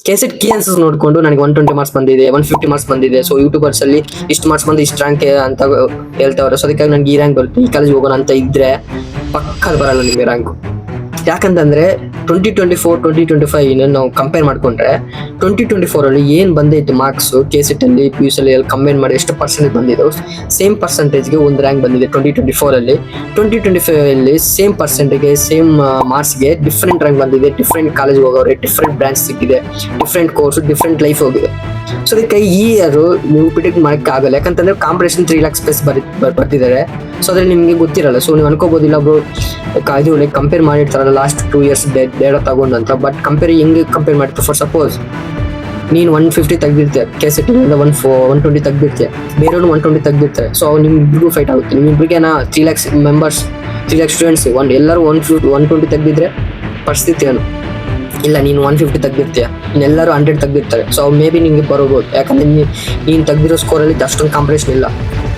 KSET key answers ನೋಡ್ಕೊಂಡು ನನಗೆ 120 marks ಬಂದಿದೆ, 150 ಮಾರ್ಕ್ಸ್ ಬಂದಿದೆ. ಸೊ ಯೂಟ್ಯೂಬರ್ಸ್ ಅಲ್ಲಿ ಇಷ್ಟು ಮಾರ್ಕ್ಸ್ ಬಂದು ಇಷ್ಟು ರ್ಯಾಂಕ್ ಅಂತ ಹೇಳ್ತಾವ್ರೆ. ಸೊ ಅದಕ್ಕಾಗಿ ನನಗೆ ಈ ರ್ಯಾಂಕ್ ಬರುತ್ತೆ, ಈ ಕಾಲೇಜ್ ಹೋಗೋಣ ಅಂತ ಇದ್ರೆ ಪಕ್ಕ ಬರಲ್ಲ ನಿಮಗೆ ರ್ಯಾಂಕ್. ಯಾಕಂತಂದ್ರೆ 2024-2025 ನಾವು ಕಂಪೇರ್ ಮಾಡ್ಕೊಂಡ್ರೆ 2024 ಅಲ್ಲಿ ಏನ್ ಬಂದೈತೆ ಮಾರ್ಕ್ಸ್ ಕೆಸೆಟ್ ಅಲ್ಲಿ PUC ಅಲ್ಲಿ ಕಂಬೈನ್ ಮಾಡಿ ಎಷ್ಟು ಪರ್ಸೆಂಟೇಜ್ ಬಂದಿದೆ, ಸೇಮ್ ಪರ್ಸೆಂಟೇಜ್ಗೆ ಒಂದು ರ್ಯಾಂಕ್ ಬಂದಿದೆ 2024 ಅಲ್ಲಿ. 2025 ಅಲ್ಲಿ ಸೇಮ್ ಪರ್ಸೆಂಟೇಜ್ಗೆ ಸೇಮ್ ಮಾರ್ಕ್ಸ್ಗೆ ಡಿಫ್ರೆಂಟ್ ರ್ಯಾಂಕ್ ಬಂದಿದೆ. ಡಿಫ್ರೆಂಟ್ ಕಾಲೇಜ್ ಹೋಗೋರೆ, ಡಿಫ್ರೆಂಟ್ ಬ್ರಾಂಚ್ ಸಿಕ್ಕಿದೆ, ಡಿಫ್ರೆಂಟ್ ಕೋರ್ಸ್, ಡಿಫ್ರೆಂಟ್ ಲೈಫ್ ಹೋಗಿದೆ. ಸೊ ಅದಕ್ಕೆ ಈ ಇಯರ್ ನೀವು ಪ್ರಿಡಿಕ್ಟ್ ಮಾಡಕ್ಕೆ ಆಗಲ್ಲ. ಯಾಕಂತಂದ್ರೆ ಕಾಂಪಿಟೇಷನ್ 3 lakhs ಪ್ಲಸ್ ಬರ್ತಿದ್ದಾರೆ. ಸೊ ಅದ್ರಲ್ಲಿ ನಿಮ್ಗೆ ಗೊತ್ತಿರಲ್ಲ. ಸೊ ನೀವು ಅನ್ಕೋಬೋದಿಲ್ಲ ಬ್ರೋ, ಇದು ಲೈಕ್ ಕಂಪೇರ್ ಮಾಡಿರ್ತಾರಲ್ಲ ಲಾಸ್ಟ್ 2 years ಡೇಟಾ ತಗೊಂಡಂತ. ಬಟ್ ಹೆಂಗೆ ಕಂಪೇರ್ ಮಾಡ್ತೀವಿ? ಫಾರ್ ಸಪೋಸ್ ನೀನು 150 ತೆಗ್ದಿರ್ತೀಯ, ಕೆಸೆಟ್ 120 ತೆಗ್ದಿರ್ತೀಯ, ಬೇರೆಯವ್ರು 120 ತೆಗ್ದಿರ್ತಾರೆ. ಸೊ ನಿಮ್ಮಿಬ್ರಿಗೂ ಫೈಟ್ ಆಗುತ್ತೆ. ನಿಮ್ಮಿಬ್ರಿಗೆ 3 lakhs ಮೆಂಬರ್ಸ್, 3 lakh ಸ್ಟೂಡೆಂಟ್ಸ್ ಎಲ್ಲರೂ 120 ತೆಗ್ದಿದ್ರೆ ಪರಿಸ್ಥಿತಿ ಏನು? ಇಲ್ಲ, ನೀನು 150 ತೆಗ್ದಿರ್ತೀಯ, ಇನ್ನೆಲ್ಲರೂ 100 ತೆಗ್ದಿರ್ತಾರೆ. ಸೊ ಮೇ ಬಿ ನಿಮಗೆ ಬರೋಬೋದು. ಯಾಕಂದ್ರೆ ನೀನು ತೆಗ್ದಿರೋ ಸ್ಕೋರಲ್ಲಿ ಅಷ್ಟೊಂದು ಕಾಂಪಿಟೇಷನ್ ಇಲ್ಲ.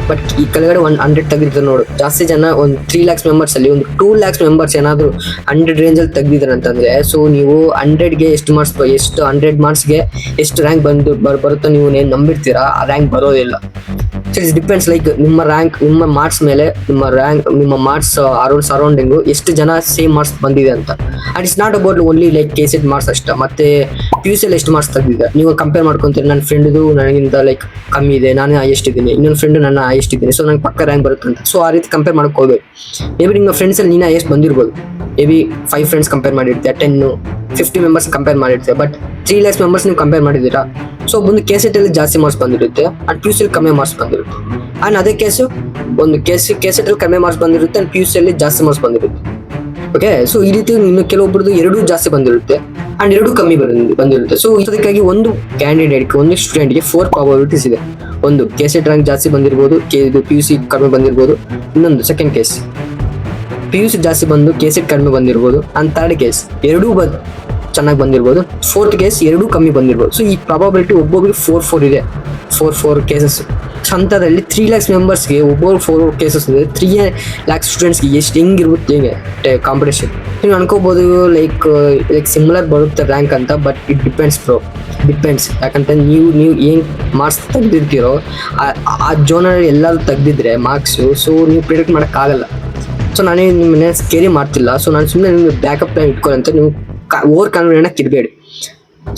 ಬಟ್ ಈ ಕೆಳಗಡೆ 100 ತೆಗ್ದಿರ್ತಾರೆ ನೋಡು. ಜಾಸ್ತಿ ಜನ ಒಂದು 3 lakhs ಮೆಂಬರ್ಸ್ ಅಲ್ಲಿ ಒಂದು 2 lakhs ಮೆಂಬರ್ಸ್ ಏನಾದ್ರು 100 ರೇಂಜಲ್ಲಿ ತೆಗ್ದಿದ್ದಾರೆ ಅಂತಂದ್ರೆ, ಸೊ ನೀವು 100ಗೆ ಎಷ್ಟು ಮಾರ್ಕ್ಸ್, ಎಷ್ಟು 100 ಮಾರ್ಕ್ಸ್ಗೆ ಎಷ್ಟು ರ್ಯಾಂಕ್ ಬರುತ್ತೋ ನೀವು ಏನು ನಂಬಿರ್ತೀರಾ, ಆ ರ್ಯಾಂಕ್ ಬರೋದಿಲ್ಲ. ಸೊ ಇಟ್ಸ್ ಡಿಪೆಂಡ್ಸ್ ಲೈಕ್ ನಿಮ್ಮ ರ್ಯಾಂಕ್, ನಿಮ್ಮ ಮಾರ್ಕ್ಸ್ ಮೇಲೆ, ನಿಮ್ಮ ಮಾರ್ಕ್ಸ್ ಸರೌಂಡಿಂಗು ಎಷ್ಟು ಜನ ಸೇಮ್ ಮಾರ್ಕ್ಸ್ ಬಂದಿದೆ ಅಂತ. And it's not about only like KSET marks ಅಷ್ಟೇ. ಮತ್ತೆ PUC ಅಲ್ಲಿ ಎಷ್ಟು ಮಾರ್ಕ್ಸ್ ತೆಗ್ದಿದೆ ನೀವು ಕಂಪೇರ್ ಮಾಡ್ಕೊಂತೀರಿ. ನನ್ನ ಫ್ರೆಂಡ್ದು ನನಗಿಂತ ಲೈಕ್ ಕಮ್ಮಿ ಇದೆ, ನಾನು ಹೈಯೆಸ್ಟ್ ಇದ್ದೀನಿ, ಇನ್ನೊಂದು ಫ್ರೆಂಡ್ ನನ್ನ ಹೈಯೆಸ್ಟ್ ಇದ್ದೀನಿ, ಸೊ ನಂಗೆ ಪಕ್ಕ ರ್ಯಾಂಕ್ ಬರುತ್ತೆ ಅಂತ. ಸೊ ಆ ರೀತಿ ಕಂಪೇರ್ ಮಾಡ್ಕೋಬೇಕು. ಮೇ ಬಿ ನಿಮ್ಮ ಫ್ರೆಂಡ್ಸ್ ಅಲ್ಲಿ ನೀನು ಹೈಯೆಸ್ಟ್ ಬಂದಿರ್ಬೋದು. ಮೇ ಬಿ 5 ಫ್ರೆಂಡ್ಸ್ ಕಂಪೇರ್ ಮಾಡಿರ್ತೀಯ, 10-50 ಮೆಂಬರ್ಸ್ ಕಂಪೇರ್ ಮಾಡಿರ್ತೀಯ. ಬಟ್ 3 lakhs ಮೆಂಬರ್ಸ್ ನೀವು ಕಂಪೇರ್ ಮಾಡಿದ್ದೀರಾ. ಸೊ ಒಂದು ಕೆಸೆಟ್ ಅಲ್ಲಿ ಜಾಸ್ತಿ ಮಾರ್ಕ್ಸ್ ಬಂದಿರುತ್ತೆ ಅಂಡ್ PUC ಅಲ್ಲಿ ಕಮ್ಮಿ ಮಾರ್ಕ್ಸ್ ಬಂದಿರುತ್ತೆ. ಅಂಡ್ ಅದೇ ಕೇಸು ಒಂದು ಕೆಸೆಟ್ ಅಲ್ಲಿ ಕಮ್ಮಿ ಮಾರ್ಕ್ಸ್ ಬಂದಿರುತ್ತೆ ಅಂಡ್ PUC ಅಲ್ಲಿ ಜಾಸ್ತಿ ಮಾರ್ಕ್ಸ್ ಬಂದಿರುತ್ತೆ. ಓಕೆ, ಸೊ ಈ ರೀತಿ ಇನ್ನು ಕೆಲವೊಬ್ಬರದು 2 ಜಾಸ್ತಿ ಬಂದಿರುತ್ತೆ ಅಂಡ್ 2 ಕಮ್ಮಿ ಬಂದಿರುತ್ತೆ. ಸೊ ಇದಕ್ಕಾಗಿ ಒಂದು ಕ್ಯಾಂಡಿಡೇಟ್ಗೆ, ಒಂದು ಸ್ಟೂಡೆಂಟ್ಗೆ 4 ಪ್ರಾಬಬಿಲಿಟೀಸ್ ಇದೆ. ಒಂದು ಕೆಸೆಟ್ ರ್ಯಾಂಕ್ ಜಾಸ್ತಿ ಬಂದಿರ್ಬೋದು, PUC ಕಡಿಮೆ ಬಂದಿರ್ಬೋದು. ಇನ್ನೊಂದು ಸೆಕೆಂಡ್ ಕೇಸ್ PUC ಜಾಸ್ತಿ ಬಂದು ಕೆಸೆಟ್ ಕಡಿಮೆ ಬಂದಿರ್ಬೋದು. ಅಂಡ್ ಥರ್ಡ್ ಕೇಸ್ 2 ಚೆನ್ನಾಗಿ ಬಂದಿರ್ಬೋದು. ಫೋರ್ತ್ ಕೇಸ್ 2 ಕಮ್ಮಿ ಬಂದಿರ್ಬೋದು. ಸೊ ಈ ಪ್ರಾಬಬಿಲಿಟಿ ಒಬ್ಬೊಬ್ರಿಗೆ 4 ಇದೆ. 4 ಕೇಸಸ್. ಹಂತದಲ್ಲಿ 3 lakhs ಮೆಂಬರ್ಸ್ಗೆ ಒಬ್ಬರು 4 ಕೇಸಸ್ ಇದೆ. 3 lakhs ಸ್ಟೂಡೆಂಟ್ಸ್ಗೆ ಎಷ್ಟು ಹೆಂಗಿರುತ್ತೆ ಕಾಂಪಿಟೇಷನ್. ನೀವು ಅನ್ಕೋಬೋದು ಲೈಕ್ ಸಿಮಿಲರ್ ಬರುತ್ತೆ ರ್ಯಾಂಕ್ ಅಂತ. But it depends bro, depends. ಯಾಕಂತ ನೀವು ಏನು ಮಾರ್ಕ್ಸ್ ತೆಗ್ದಿರ್ತೀರೋ ಆ ಜೋನಲ್ಲಿ ಎಲ್ಲರೂ ತೆಗ್ದಿದ್ರೆ ಮಾರ್ಕ್ಸು, ಸೊ ನೀವು ಪ್ರಿಡಿಕ್ಟ್ ಮಾಡೋಕ್ಕಾಗಲ್ಲ. ಸೊ ನಾನೇ ನಿಮ್ಮನ್ನ ಸ್ಕೇರಿ ಮಾಡ್ತಿಲ್ಲ. ಸೊ ನಾನು ಸುಮ್ಮನೆ ನಿಮಗೆ ಬ್ಯಾಕಪ್ ಪ್ಲಾನ್ ಇಟ್ಕೊಳ್ಳೋಂತ. ನೀವು ಓವರ್ ಕಾನ್ಫಿಡೆಂಟ್ ಇರಬೇಡಿ.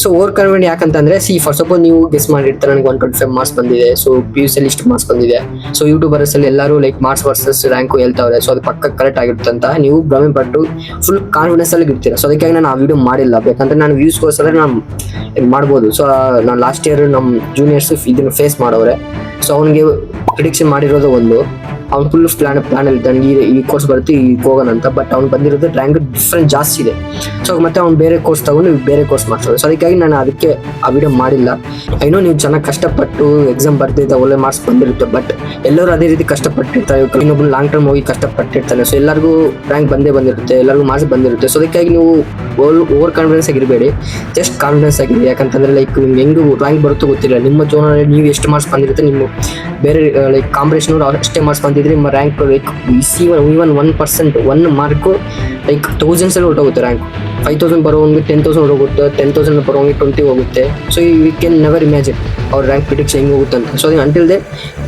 ಸೊ ಓವರ್ ಕಾನ್ಫಿಡೆಂಟ್ ಯಾಕಂತಂದ್ರೆ ಫಾರ್ ಸಪೋಸ್ ನೀವು ಗೆಸ್ ಮಾಡಿರ್ತಾರೆ ನನಗೆ 125 ಮಾರ್ಕ್ಸ್ ಬಂದಿದೆ, ಸೊ PUC ಅಲ್ಲಿ ಇಷ್ಟು ಮಾರ್ಕ್ಸ್ ಬಂದಿದೆ. ಸೊ ಯೂಟ್ಯೂಬರ್ಸ್ ಅಲ್ಲಿ ಎಲ್ಲರೂ ಲೈಕ್ ಮಾರ್ಕ್ಸ್ ವರ್ಸಸ್ ರ್ಯಾಂಕು ಹೇಳ್ತಾವ್ರೆ. ಸೊ ಅದು ಪಕ್ಕ ಕರೆಕ್ಟ್ ಆಗಿರುತ್ತೆ ಅಂತ ನೀವು ಭ್ರಮೆ ಪಟ್ಟು ಫುಲ್ ಕಾನ್ಫಿಡೆನ್ಸ್ ಅಲ್ಲಿ ಇರ್ತೀರಾ. ಸೊ ಅದಕ್ಕಾಗಿ ನಾನು ಆ ವಿಡಿಯೋ ಮಾಡಿಲ್ಲ. ಬೇಕಂದ್ರೆ ನಾನು ವ್ಯೂಸ್ಗೋಸ್ಕರ ನಾನು ಮಾಡ್ಬೋದು. ಸೊ ನಾನು ಲಾಸ್ಟ್ ಇಯರ್ ನಮ್ಮ ಜೂನಿಯರ್ಸ್ ಇದನ್ನು ಫೇಸ್ ಮಾಡೋರೆ. ಸೊ ಅವನಿಗೆ ಪ್ರಿಡಿಕ್ಷನ್ ಮಾಡಿರೋದು ಒಂದು, ಅವ್ನು ಫುಲ್ ಪ್ಲಾನ್ ಅಲ್ಲಿ ನನಗೆ ಈ ಕೋರ್ಸ್ ಬರುತ್ತೆ, ಈ ಹೋಗೋಣ ಅಂತ. ಬಟ್ ಅವ್ನು ಬಂದಿರೋದು ರ್ಯಾಂಕ್ ಡಿಫ್ರೆಂಟ್ ಜಾಸ್ತಿ ಇದೆ. ಸೊ ಮತ್ತೆ ಅವ್ನು ಬೇರೆ ಕೋರ್ಸ್ ತಗೊಂಡು ಬೇರೆ ಕೋರ್ಸ್ ಮಾಡ್ತಾರೆ. ಸೊ ಅದಕ್ಕಾಗಿ ನಾನು ಅದಕ್ಕೆ ಆ ವಿಡಿಯೋ ಮಾಡಿಲ್ಲ. ಏನೋ ನೀವು ಚೆನ್ನಾಗಿ ಕಷ್ಟಪಟ್ಟು ಎಕ್ಸಾಮ್ ಬರ್ತಿದ್ದ ಒಳ್ಳೆ ಮಾರ್ಕ್ಸ್ ಬಂದಿರುತ್ತೆ. ಬಟ್ ಎಲ್ಲರೂ ಅದೇ ರೀತಿ ಕಷ್ಟಪಟ್ಟಿರ್ತಾರೆ. ಇನ್ನೊಬ್ಬರು ಲಾಂಗ್ ಟರ್ಮ್ ಹೋಗಿ ಕಷ್ಟಪಟ್ಟಿರ್ತಾನೆ. ಸೊ ಎಲ್ಲರಿಗೂ ರ್ಯಾಂಕ್ ಬಂದಿರುತ್ತೆ, ಎಲ್ಲರಿಗೂ ಮಾರ್ಕ್ಸ್ ಬಂದಿರುತ್ತೆ. ಸೊ ಅದಕ್ಕಾಗಿ ನೀವು ಓವರ್ ಕಾನ್ಫಿಡೆನ್ಸ್ ಆಗಿರಬೇಡಿ, ಜಸ್ಟ್ ಕಾನ್ಫಿಡೆನ್ಸ್ ಆಗಿರಿ. ಯಾಕಂತಂದ್ರೆ ಲೈಕ್ ನಿಮ್ಗೆ ಹೆಂಗೆ ರ್ಯಾಂಕ್ ಬರುತ್ತೋ ಗೊತ್ತಿಲ್ಲ. ನಿಮ್ಮ ಜೋನಲ್ಲಿ ನೀವು ಎಷ್ಟು ಮಾರ್ಕ್ಸ್ ಬಂದಿರುತ್ತೆ, ನಿಮ್ಮ ಬೇರೆ ಲೈಕ್ ಕಾಂಪಿಟೇಷನ್ ಅಷ್ಟೇ ಮಾರ್ಕ್ಸ್ ಬಂದಿದ್ರೆ ನಿಮ್ಮ rank like even 1%, 1 mark like thousands ಅಲ್ಲಿ ಹೊರಟೋಗುತ್ತೆ. ರ್ಯಾಂಕ್ 5,000 ಬರೋಂಗೆ 10,000 ಹೋಗುತ್ತೆ, 10,000 ಬರೋಂಗೆ 20 ಹೋಗುತ್ತೆ. So we can never imagine ಅವ್ರ ರ್ಯಾಂಕ್ ಪ್ರಿಡಿಕ್ಷನ್ ಹೆಂಗೆ ಹೋಗುತ್ತೆ ಅಂತ. ಸೊ ಅಂಟಿಲ್ ದೇ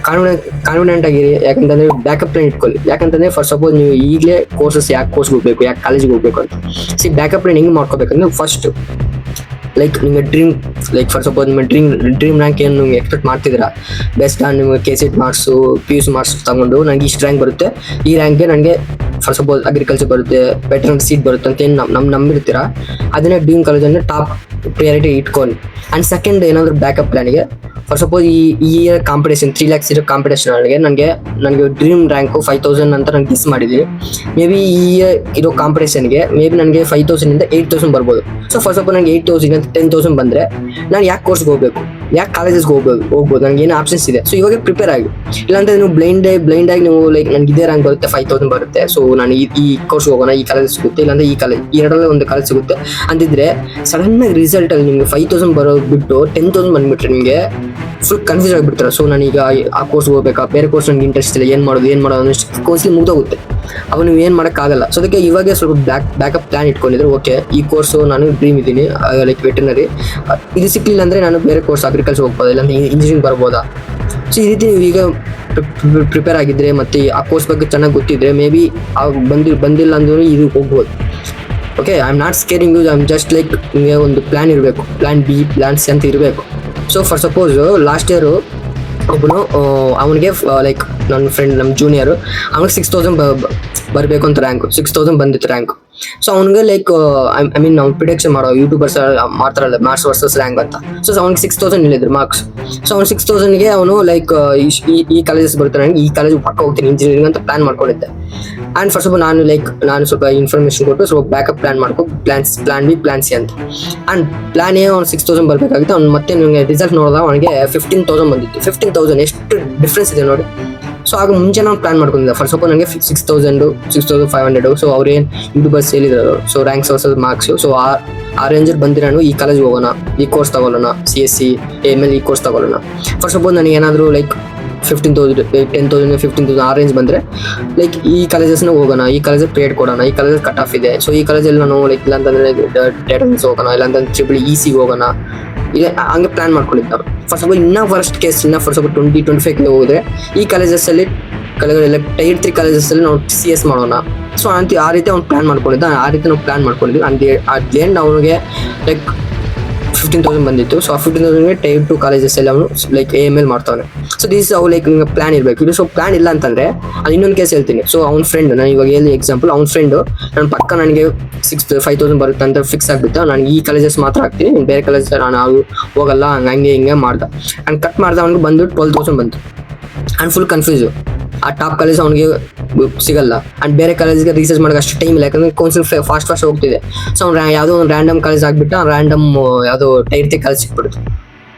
ಕಾನ್ಫಿಡೆಂಟ್ ಆಗಿರಿ. ಯಾಕಂತಂದ್ರೆ ಬ್ಯಾಕಪ್ ಪ್ಲಾನ್ ಇಟ್ಕೊಳ್ಳಿ. ಯಾಕಂತಂದ್ರೆ ಫಾರ್ ಸಪೋಸ್ ನೀವು ಈಗಲೇ ಕೋರ್ಸಸ್ ಯಾಕೆ ಕೋರ್ಸ್ಗೆ ಹೋಗ್ಬೇಕು, ಯಾಕೆ ಕಾಲೇಜಿಗೆ ಹೋಗ್ಬೇಕು ಅಂತ ಬ್ಯಾಕಪ್ ಪ್ಲಾನ್ ಹೆಂಗೆ ಮಾಡ್ಕೋಬೇಕಂದ್ರೆ ಫಸ್ಟ್ ಲೈಕ್ ನಿಮಗೆ ಡ್ರೀಮ್ ಲೈಕ್ ಫಾರ್ ಸಪೋಸ್ ನಿಮ್ಮ ಡ್ರೀಮ್ ರ್ಯಾಂಕ್ ಏನು ನೀವು ಎಕ್ಸ್ಪೆಕ್ಟ್ ಮಾಡ್ತಿದ್ದೀರಾ, ಬೆಸ್ಟ್ ನಾನು ನಿಮಗೆ ಕೆಸೆಟ್ ಮಾರ್ಕ್ಸು PUC ಮಾರ್ಕ್ಸ್ ತಗೊಂಡು ನನಗೆ ಇಷ್ಟು ರ್ಯಾಂಕ್ ಬರುತ್ತೆ, ಈ ರ್ಯಾಂಕ್ಗೆ ನನಗೆ ಫಾರ್ ಸಪೋಸ್ ಅಗ್ರಿಕಲ್ಚರ್ ಬರುತ್ತೆ, ವೆಟರ್ನರಿ ಸೀಟ್ ಬರುತ್ತೆ ಅಂತ ಏನು ನಂಬಿರ್ತೀರಾ, ಅದನ್ನೇ ಡ್ರೀಮ್ ಕಾಲೇಜನ್ನು ಟಾಪ್ ಪ್ರಿಯಾರಿಟಿ ಇಟ್ಕೊಂಡು. ಆ್ಯಂಡ್ ಸೆಕೆಂಡ್ ಏನಾದರೂ ಬ್ಯಾಕಪ್ ಪ್ಲಾನಿಗೆ ಫಾರ್ ಸಪೋಸ್ ಈ ಇಯರ್ ಕಾಂಪಿಟೇಷನ್ 3 lakhs ಇರೋ ಕಾಂಪಿಟೇಷನ್ ನನಗೆ ಡ್ರೀಮ್ ರ್ಯಾಂಕು 5,000 ಅಂತ ನಾನು ಗೆಸ್ ಮಾಡಿದ್ದೀನಿ. ಮೇ ಬಿ ಈ ಇರೋ ಕಾಂಪಿಟೇಷನ್ಗೆ ಮೇ ಬಿ ನನಗೆ 5,000 8,000 ಬರ್ಬೋದು. ಸೊ ಫಾರ್ ಸಪೋಸ್ ನನಗೆ 8,000 ಅಂತ 10,000 ಬಂದರೆ ನಾನು ಯಾಕೆ ಕೋರ್ಸ್ಗೆ ಹೋಗಬೇಕು, ಯಾಕೆ ಕಾಲೇಜಸ್ಗೆ ಹೋಗ್ಬೋದು, ನನಗೆ ಏನು ಆಪ್ಷನ್ಸ್ ಇದೆ. ಸೊ ಇವಾಗ ಪ್ರಿಪೇರ್ ಆಗಿ. ಇಲ್ಲಾಂದರೆ ನೀವು ಬ್ಲೈಂಡ್ ಆಗಿ ನೀವು ಲೈಕ್ ನನಗೆ ಇದೇ ರ್ಯಾಂಕ್ ಬರುತ್ತೆ, 5,000 ಬರುತ್ತೆ, ಸೊ ನಾನು ಈ ಕೋರ್ಸ್ ಹೋಗೋಣ, ಈ ಕಾಲೇಜ್ ಸಿಗುತ್ತೆ, ಇಲ್ಲಾಂದರೆ ಈ ಕಾಲೇಜ್, ಎರಡರಲ್ಲೇ ಒಂದು ಕಾಲೇಜ್ ಸಿಗುತ್ತೆ ಅಂತಿದ್ರೆ ಸಡನ್ನಾಗಿ ರಿಸಲ್ಟಲ್ಲಿ ನಿಮಗೆ 5,000 ಬರೋದು ಬಿಟ್ಟು 10,000 ಬಂದುಬಿಟ್ರೆ ನಿಮಗೆ ಫುಲ್ ಕನ್ಫ್ಯೂಸ್ ಆಗಿಬಿಡ್ತಾರೆ. ಸೊ ನಾನೀಗ ಆ ಕೋರ್ಸ್ ಹೋಗ್ಬೇಕಾ, ಬೇರೆ ಕೋರ್ಸ್ ನನಗೆ ಇಂಟ್ರೆಸ್ಟ್ ಇಲ್ಲ, ಏನು ಮಾಡೋದು ಅನ್ನೋಷ್ಟು ಕೋರ್ಸ್ಗೆ ಮುಗ್ದೋಗುತ್ತೆ. ಅವಾಗ ನೀವು ಏನು ಮಾಡೋಕ್ಕಾಗಲ್ಲ. ಸೊ ಅದಕ್ಕೆ ಇವಾಗೆ ಸ್ವಲ್ಪ ಬ್ಯಾಕಪ್ ಪ್ಲಾನ್ ಇಟ್ಕೊಂಡಿದ್ರೆ ಓಕೆ, ಈ ಕೋರ್ಸು ನಾನು ಡ್ರೀಮ್ ಇದ್ದೀನಿ ಲೈಕ್ ವೆಟರ್ನರಿ, ಇದು ಸಿಕ್ಲಿಲ್ಲ ಅಂದರೆ ನಾನು ಬೇರೆ ಕೋರ್ಸ್ ಅಗ್ರಿಕಲ್ಚರ್ ಹೋಗ್ಬೋದಾ, ಇಲ್ಲಾಂದ್ರೆ ಇಂಜಿನಿಯರಿಂಗ್ ಬರ್ಬೋದಾ. ಸೊ ಈ ರೀತಿ ನೀವು ಈಗ ಪ್ರಿಪೇರ್ ಆಗಿದ್ದರೆ ಮತ್ತು ಆ ಕೋರ್ಸ್ ಬಗ್ಗೆ ಚೆನ್ನಾಗಿ ಗೊತ್ತಿದ್ರೆ ಮೇ ಬಿ ಬಂದಿಲ್ಲ ಅಂದ್ರೂ ಇದು ಹೋಗ್ಬೋದು. Okay, I am not scaring you, I am just like ನಿಮಗೆ ಒಂದು ಪ್ಲ್ಯಾನ್ ಇರಬೇಕು, ಪ್ಲ್ಯಾನ್ ಬಿ, ಪ್ಲ್ಯಾನ್ ಸಿ ಅಂತ ಇರಬೇಕು. So for suppose last year ಒಬ್ಬನು ಅವನಿಗೆ ಲೈಕ್ ನನ್ನ ಫ್ರೆಂಡ್, ನಮ್ಮ ಜೂನಿಯರು, ಅವ್ನಿಗೆ 6000 ಬರಬೇಕು ಅಂತ ರ್ಯಾಂಕು, 6000 ಬಂದಿತ್ತು ರ್ಯಾಂಕು. ಸೊ ಅವ್ನಿಗೆ ಲೈಕ್ ಐ ಮೀನ್ ನಾವು ಪ್ರಿಡಿಕ್ಷನ್ ಮಾಡೋ ಯೂಟ್ಯೂಬರ್ಸ್ ಮಾಡ್ತಾರಲ್ಲ ಮಾರ್ಕ್ಸ್ ವರ್ಸಸ್ ರ್ಯಾಂಕ್ ಅಂತ. ಸೊ ಅವ್ನಿಗೆ 6000 ಹೇಳಿದ್ರು ಮಾರ್ಕ್ಸ್. ಸೊ ಅವ್ನು 6000ಗೆ ಅವನು ಲೈಕ್ ಈ ಕಾಲೇಜಸ್ ಬರ್ತಾನೆ, ಈ ಕಾಲೇಜ್ ಪಕ್ಕ ಹೋಗ್ತೀನಿ ಇಂಜಿನಿಯರಿಂಗ್ ಅಂತ ಪ್ಲಾನ್ ಮಾಡ್ಕೊಂಡಿದ್ದೆ. ಆ್ಯಂಡ್ ಫಸ್ಟ್ ಆಫ್ ಆಲ್ ನಾನು ಸ್ವಲ್ಪ ಇನ್ಫಾರ್ಮೇಷನ್ ಕೊಟ್ಟು ಸ್ವಲ್ಪ ಬ್ಯಾಕಪ್ ಪ್ಲಾನ್ ಮಾಡ್ಕೊ, ಪ್ಲಾನ್ ಬಿ, ಪ್ಲಾನ್ ಸಿ ಅಂತ. ಆ್ಯಂಡ್ ಪ್ಲಾನ್ ಎ ಅವ್ನು 6000 ಬರಬೇಕಾಗಿತ್ತು, ಅವ್ನು ಮತ್ತೆ ನಿಮಗೆ ರಿಸಲ್ಟ್ ನೋಡಿದಾಗ ಅವನಿಗೆ 15000 ಬಂದಿತ್ತು. 15000 ಎಷ್ಟು ಡಿಫ್ರೆನ್ಸ್ ಇದೆ ನೋಡಿ. ಸೊ ಆಗ ಮುಂಚೆ ನಾವು ಪ್ಲಾನ್ ಮಾಡ್ಕೊಂಡಿದ್ದೆ. ಫಸ್ಟ್ ಆಫ್ ಆಲ್ ನನಗೆ 6000, 6500. ಸೊ ಅವ್ರೇನು ಯೂಟ್ಯೂಬರ್ಸ್ ಹೇಳಿದ್ರು, so ranks versus marks. So ಆ ರೇಂಜಲ್ಲಿ ಬಂದಿರೋ ನಾನು ಈ ಕಾಲೇಜ್ ಹೋಗೋಣ, ಈ ಕೋರ್ಸ್ ತಗೊಳ್ಳೋಣ, CSC AML ಈ ಕೋರ್ಸ್ ತಗೊಳ್ಳೋಣ. ಫಸ್ಟ್ ಆಫ್ ಆಲ್ ನನಗೆ ಏನಾದರೂ ಲೈಕ್ 15,000, 10,000, 15,000 ಆ ರೇಂಜ್ ಬಂದರೆ ಲೈಕ್ ಈ ಕಾಲೇಜಸ್ನ ಹೋಗೋಣ, ಈ ಕಾಲೇಜಲ್ಲಿ ಪೇಡ್ ಕೊಡೋಣ, ಈ ಕಾಲೇಜಲ್ಲಿ ಕಟ್ ಆಫ್ ಇದೆ. ಸೊ ಈ ಕಾಲೇಜಲ್ಲಿ ನಾನು ಲೈಕ್ ಇಲ್ಲಾಂತಂದರೆ ಡೇಟಾ ಸೈನ್ಸ್ ಹೋಗೋಣ, ಇಲ್ಲಾಂತಂದ್ರೆ EC ಹೋಗೋಣ, ಇಲ್ಲ ಹಂಗೆ ಪ್ಲಾನ್ ಮಾಡ್ಕೊಂಡಿದ್ದ. First of all first case first of all 20-25 ಹೋದರೆ ಈ ಕಾಲೇಜಸ್ಸಲ್ಲಿ ಟೈರ್ 3 ಕಾಲೇಜಸ್ಸಲ್ಲಿ ನಾವು CS ಮಾಡೋಣ. ಸೊ ಆ ರೀತಿ ಅವ್ನು ಪ್ಲಾನ್ ಮಾಡ್ಕೊಂಡಿದ್ದ. ಆ ರೀತಿ ನಾವು ಪ್ಲಾನ್ ಮಾಡ್ಕೊಂಡಿದ್ವಿ. ಅಟ್ ದಿ ಎಂಡ್ ಅವನಿಗೆ ಲೈಕ್ 15,000 ಬಂದಿತ್ತು. ಸೊ ಆ 15,000ಗೆ ಟೈರ್ 2 ಕಾಲೇಜಸ್ಸಲ್ಲಿ ಅವನು ಲೈಕ್ AML ಮಾಡ್ತಾನೆ. ಸೊ ದಿಸ್ ಅವು ಲೈಕ್ ನಿಮಗೆ ಪ್ಲಾನ್ ಇರಬೇಕು. ಇದು ಸೊ ಪ್ಲಾನ್ ಇಲ್ಲ ಅಂತಂದರೆ ಅದು ಇನ್ನೊಂದು ಕೇಸ್ ಹೇಳ್ತೀನಿ. ಸೊ ಅವ್ನ ಫ್ರೆಂಡ್, ನಾನು ಇವಾಗ ಹೇಳಿ ಎಕ್ಸಾಂಪಲ್, ಅವ್ನ ಫ್ರೆಂಡು ನನ್ನ ಪಕ್ಕ ನನಗೆ 5,000 ಬರುತ್ತೆ ಅಂತ ಫಿಕ್ಸ್ ಆಗಿಬಿಟ್ಟು ನಾನು ಈ ಕಾಲೇಜಸ್ ಮಾತ್ರ ಹಾಕ್ತೀನಿ, ಬೇರೆ ಕಾಲೇಜ್ ನಾನು ಹೋಗಲ್ಲ, ಹಂಗೆ ಹಿಂಗೆ ಮಾಡ್ದೆ. ಆ್ಯಂಡ್ ಕಟ್ ಮಾಡ್ದೆ, ಅವ್ನಿಗೆ ಬಂದು 12,000 ಬಂತು. And full confuse. ಆ ಟಾಪ್ ಕಾಲೇಜ್ ಅವನಿಗೆ ಸಿಗಲ್ಲ. ಆ್ಯಂಡ್ ಬೇರೆ ಕಾಲೇಜ್ಗೆ ರಿಸರ್ಚ್ ಮಾಡೋಕೆ ಅಷ್ಟು ಟೈಮ್ ಇಲ್ಲ, ಯಾಕಂದರೆ ಕೌನ್ಸಿಲ್ ಫಾಸ್ಟ್ ಹೋಗ್ತಿದೆ. ಸೊ ಅವ್ನು ಯಾವುದೋ ಒಂದು ರ್ಯಾಂಡಮ್ ಕಾಲೇಜ್ ಆಗಿಬಿಟ್ಟು ರ್ಯಾಂಡಮ್ ಯಾವುದೋ ಟೈರ್ 3 ಕಾಲೇಜ್ ಸಿಕ್ಬಿಡ್ತು.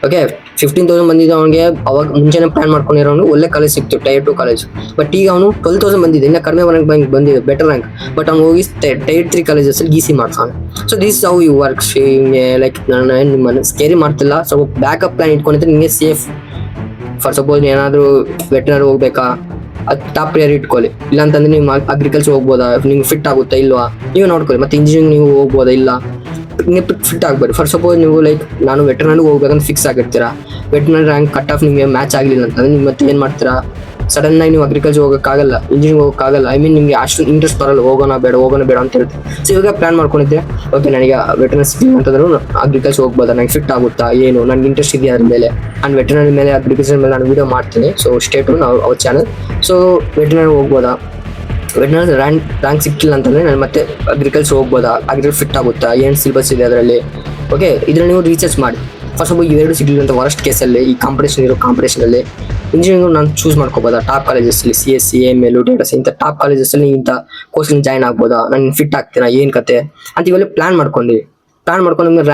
ಓಕೆ, 15,000 ಬಂದಿದ್ದು ಅವನಿಗೆ. ಅವಾಗ ಮುಂಚೆನೇ ಪ್ಲಾನ್ ಮಾಡ್ಕೊಂಡಿರೋನು ಒಳ್ಳೆ ಕಾಲೇಜ್ ಸಿಕ್ತು, ಟೈರ್ 2 ಕಾಲೇಜ್. ಬಟ್ ಈಗ ಅವನು 12,000 ಬಂದಿದೆ, ಇನ್ನು ಕಡಿಮೆ ರ್ಯಾಂಕ್ ಬಂದಿದೆ, ಬೆಟರ್ ರ್ಯಾಂಕ್. ಬಟ್ ಅವ್ನು ಹೋಗಿ ಟೈರ್ 3 ಕಾಲೇಜಸ್ಸಲ್ಲಿ EC ಮಾಡ್ತಾನೆ. So this how you works. Like ನಾನು ನಿಮ್ಮನ್ನು ಸ್ಕೇರಿ ಮಾಡ್ತಿಲ್ಲ, ಸ್ವಲ್ಪ ಬ್ಯಾಕಪ್ ಪ್ಲಾನ್ ಇಟ್ಕೊಂಡಿದ್ರೆ ನಿಮಗೆ ಸೇಫ್. ಫಾರ್ ಸಪೋಸ್ ಏನಾದರೂ ವೆಟರ್ನರಿ ಹೋಗ್ಬೇಕಾ, ಅದು ಟಾಪ್ ಪ್ರಿಯರ್ ಇಟ್ಕೊಳ್ಳಿ. ಇಲ್ಲಾಂತಂದ್ರೆ ನೀವು ಅಗ್ರಿಕಲ್ಚರ್ ಹೋಗ್ಬೋದಾ, ನಿಮ್ಗೆ ಫಿಟ್ ಆಗುತ್ತಾ ಇಲ್ವಾ ನೀವು ನೋಡ್ಕೊಳ್ಳಿ. ಮತ್ತು ಇಂಜಿನಿಯರಿಂಗ್ ನೀವು ಹೋಗ್ಬೋದಾ ಇಲ್ಲ, ನಿಮಗೆ ಫಿಟ್ ಆಗಬೇಡಿ. ಫಾರ್ ಸಪೋಸ್ ನೀವು ಲೈಕ್ ನಾನು ವೆಟರ್ನರಿ ಹೋಗ್ಬೇಕಂತ ಫಿಕ್ಸ್ ಆಗಿರ್ತೀರಾ, ವೆಟರ್ನರಿ ರ್ಯಾಂಕ್ ಕಟ್ ಆಫ್ ನಿಮಗೆ ಮ್ಯಾಚ್ ಆಗಲಿಲ್ಲ ಅಂತಂದರೆ ನೀವು ಮತ್ತೆ ಏನು ಮಾಡ್ತೀರಾ, ಸಡನ್ನಾಗಿ ನೀವು ಅಗ್ರಿಕಲ್ಚರ್ ಹೋಗೋಕ್ಕಾಗಲ್ಲ, ಇಂಜಿನಿಯರಿಂಗ್ ಹೋಗೋಕ್ಕಾಗಲ್ಲ. ಐ ಮೀನ್ ನಿಮಗೆ ಅಷ್ಟು ಇಂಟ್ರೆಸ್ಟ್ ಬರಲ್ಲ, ಹೋಗೋಣ ಬೇಡ ಅಂತ ಹೇಳ್ತೀವಿ. ಸೊ ಇವಾಗ ಪ್ಲಾನ್ ಮಾಡ್ಕೊಂಡಿದ್ದೆ, ಓಕೆ ನನಗೆ ವೆಟರ್ನರಿ ಸಿಕ್ಕಿಲ್ಲ ಅಂತಂದ್ರೂ ಅಗ್ರಿಕಲ್ಚರ್ ಹೋಗ್ಬೋದಾ, ನನಗೆ ಫಿಟ್ ಆಗುತ್ತಾ ಏನು, ನನಗೆ ಇಂಟ್ರೆಸ್ಟ್ ಇದೆಯಾ ಅದ್ರ ಮೇಲೆ. ಆ್ಯಂಡ್ ವೆಟರ್ನರಿ ಮೇಲೆ ಅಗ್ರಿಕಲ್ಚರ್ ಮೇಲೆ ನಾನು ವೀಡಿಯೋ ಮಾಡ್ತೀನಿ. ಸೊ ಸ್ಟೇಟು ನಾವು ಅವ್ರ ಚಾನಲ್. ಸೊ ವೆಟರ್ನರಿ ಹೋಗ್ಬೋದಾ, ವೆಟರ್ನರಿ ರ್ಯಾಂಕ್ ಸಿಕ್ಕಿಲ್ಲ ಅಂತಂದರೆ ನಾನು ಮತ್ತೆ ಅಗ್ರಿಕಲ್ಚರ್ ಹೋಗ್ಬೋದಾ, ಅಗ್ರಿಕಲ್ಚರ್ ಫಿಟ್ ಆಗುತ್ತಾ, ಏನು ಸಿಲೆಬಸ್ ಇದೆ ಅದರಲ್ಲಿ. ಓಕೆ, ಇದರಲ್ಲಿ ನೀವು ರಿಸರ್ಚ್ ಮಾಡಿ. ಫಸ್ಟ್ ಆಫ್ ಆಲ್ ಇವೆರಡು ಸಿಗಲಿಲ್ಲ ಅಂತ ವರ್ಸ್ಟ್ ಕೇಸಲ್ಲಿ, ಈ ಕಾಂಪಿಟೇಷನಲ್ಲಿ ಇಂಜಿನಿಯರಿಂಗ್ ನಾನು ಚೂಸ್ ಮಾಡ್ಕೋಬೋದಾ, ಟಾಪ್ ಕಾಲೇಜಸ್ಸಲ್ಲಿ CSC AML ಡೇಟಾ ಸೈನ್ಸ್ ಇಂಥ ಟಾಪ್ ಕಾಲೇಜಸ್ಸಲ್ಲಿ ಇಂಥ ಕೋರ್ಸ್ಗೆ ಜಾಯ್ನ್ ಆಗ್ಬೋದಾ, ನಾನು ಫಿಟ್ ಆಗ್ತೀನಾ, ಏನು ಕತೆ ಅಂತ ಇವೆಲ್ಲ ಪ್ಲಾನ್ ಮಾಡ್ಕೊಂಡು ನಿಮಗೆ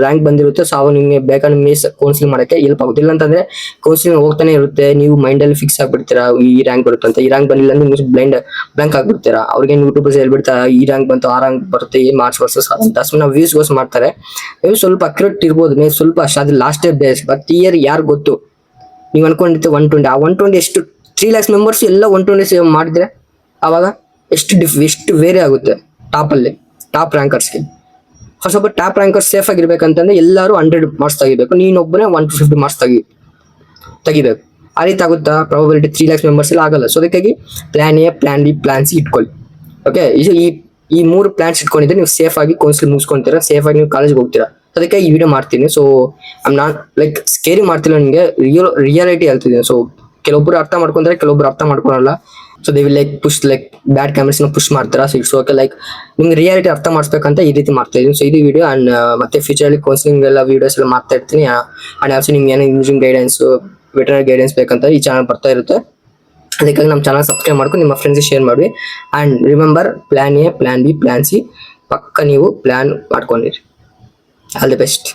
ರ್ಯಾಂಕ್ ಬಂದಿರುತ್ತೆ. ಸೊ ಅವಾಗ ನಿಮಗೆ ಬೇಕಾದ್ರೆ ನಿಮಗೆ ಕೌನ್ಸಿಲಿಂಗ್ ಮಾಡೋಕ್ಕೆ ಹೆಲ್ಪ್ ಆಗುತ್ತೆ. ಇಲ್ಲ ಅಂತಂದರೆ ಕೌನ್ಸಿಲಿಂಗ್ ಹೋಗ್ತಾನೆ ಇರುತ್ತೆ, ನೀವು ಮೈಂಡಲ್ಲಿ ಫಿಕ್ಸ್ ಆಗಿಬಿಡ್ತೀರಾ ಈ ರ್ಯಾಂಕ್ ಬರುತ್ತೆ ಅಂತ. ಈ ರ್ಯಾಂಕ್ ಬಂದಿಲ್ಲ ಅಂದರೆ ನೀವು ಬ್ಲ್ಯಾಂಕ್ ಆಗಿಬಿಡ್ತೀರಾ. ಅವ್ರಿಗೆ ಯೂಟ್ಯೂಬರ್ಸ್ ಹೇಳ್ಬಿಡ್ತಾರೆ ಈ ರ್ಯಾಂಕ್ ಬಂತು, ಆ ರ್ಯಾಂಕ್ ಬರುತ್ತೆ, ಈ ಮಾರ್ಕ್ಸ್ ವರ್ಸಸ್ ಅಂತ ಸುಮ್ಮನೆ ವ್ಯೂಸ್ಗೋಸ್ ಮಾಡ್ತಾರೆ. ನೀವು ಸ್ವಲ್ಪ ಅಕ್ಯುರೇಟ್ ಇರ್ಬೋದು, ನೀವು ಸ್ವಲ್ಪ ಅಷ್ಟು ಅದು last year base. But year ಯಾರು ಗೊತ್ತು, ನೀವು ಅನ್ಕೊಂಡಿರ್ತೀವಿ 120, ಆ 120 ಎಷ್ಟು 3 lakhs ಮೆಂಬರ್ಸ್ ಎಲ್ಲ 120 ಸೇವ್ ಮಾಡಿದ್ರೆ ಆವಾಗ ಎಷ್ಟು ವೇರಿ ಆಗುತ್ತೆ ಟಾಪಲ್ಲಿ, ಟಾಪ್ ರ್ಯಾಂಕರ್ಸ್ಗೆ. First of all top rankers safe ಆಗಿರ್ಬೇಕಂತಂದ್ರೆ ಎಲ್ಲರೂ 100 ಮಾರ್ಕ್ಸ್ ತೆಗಿಬೇಕು, ನೀನೊಬ್ಬನೇ 150 ಮಾರ್ಕ್ಸ್ ತೆಗಿಬೇಕು. ಆ ರೀತಿ ಆಗುತ್ತಾ? ಪ್ರಾಬಬಿಲಿಟಿ 3 lakhs ಮೆಂಬರ್ಸ್ ಎಲ್ಲ ಆಗಲ್ಲ. ಸೊ ಅದಕ್ಕಾಗಿ plan A, plan B, plan C ಇಟ್ಕೊಳ್ಳಿ. ಓಕೆ, ಈ 3 ಪ್ಲಾನ್ಸ್ ಇಟ್ಕೊಂಡಿದ್ರೆ ನೀವು ಸೇಫ್ ಆಗಿ ಕೌನ್ಸಿಲ್ ಮುಗಿಸ್ಕೊತೀರಾ, ಸೇಫ್ ಆಗಿ ನೀವು ಕಾಲೇಜ್ಗೆ ಹೋಗ್ತೀರಾ. ಅದಕ್ಕೆ ಈ ವಿಡಿಯೋ ಮಾಡ್ತೀನಿ. So I'm not like scary ಮಾಡ್ತಿಲ್ಲ, ನಿಮಗೆ ರಿಯಾಲಿಟಿ ಹೇಳ್ತಿದ್ದೀನಿ. ಸೊ ಕೆಲವೊಬ್ಬರು ಅರ್ಥ ಮಾಡ್ಕೊಂತಾರೆ, ಕೆಲವೊಬ್ರು ಅರ್ಥ ಮಾಡ್ಕೊಳಲ್ಲ. So they will like push like bad ಕ್ಯಾಮ್ರಸ್ನ ಪುಷ್ ಮಾಡ್ತಾರೆ. ಸೊ ಇಟ್ಸ್ ಓಕೆ, ಲೈಕ್ ನಿಮ್ಗೆ ರಿಯಾಲಿಟಿ ಅರ್ಥ ಮಾಡಿಸ್ಬೇಕಂತ ಈ ರೀತಿ ಮಾಡ್ತಾ ಇದ್ದೀನಿ. ಸೊ ಇದು ವಿಡಿಯೋ. ಆ್ಯಂಡ್ ಮತ್ತೆ ಫ್ಯೂಚರಲ್ಲಿ ಕೌನ್ಸಿಲಿಂಗ್ ಎಲ್ಲ ವೀಡಿಯೋಸ್ ಎಲ್ಲ ಮಾಡ್ತಾ ಇರ್ತೀನಿ. ಆ್ಯಂಡ್ ಆಲ್ಸೋ ನಿಮ್ಗೆ ಏನೋ ಇಂಜಿನಿಯರಿಂಗ್ ಗೈಡೆನ್ಸ್, ವೆಟರ್ನರಿ ಗೈಡೆನ್ಸ್ ಬೇಕಂತ ಈ ಚಾನಲ್ ಬರ್ತಾ ಇರುತ್ತೆ. ಅದಕ್ಕಾಗಿ ನಮ್ಮ ಚಾನಲ್ ಸಬ್ಸ್ಕ್ರೈಬ್ ಮಾಡ್ಕೊಂಡು ನಿಮ್ಮ ಫ್ರೆಂಡ್ಸ್ಗೆ ಶೇರ್ ಮಾಡಿ. And remember, plan A, plan B, plan C ಪಕ್ಕ ನೀವು ಪ್ಲಾನ್ ಮಾಡ್ಕೊಂಡಿರಿ. All the best.